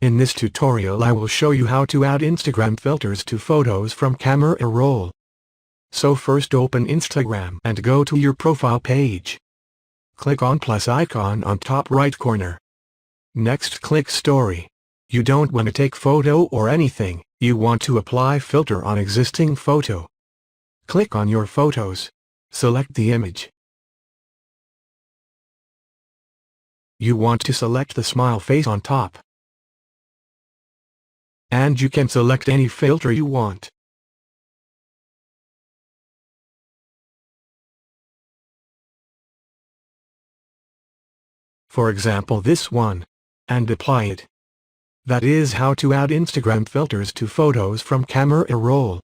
In this tutorial I will show you how to add Instagram filters to photos from camera roll. So first open Instagram and go to your profile page. Click on plus icon on top right corner. Next click story. You don't want to take photo or anything, you want to apply filter on existing photo. Click on your photos. Select the image. You want to select the smile face on top. And you can select any filter you want. For example this one. And apply it. That is how to add Instagram filters to photos from camera roll.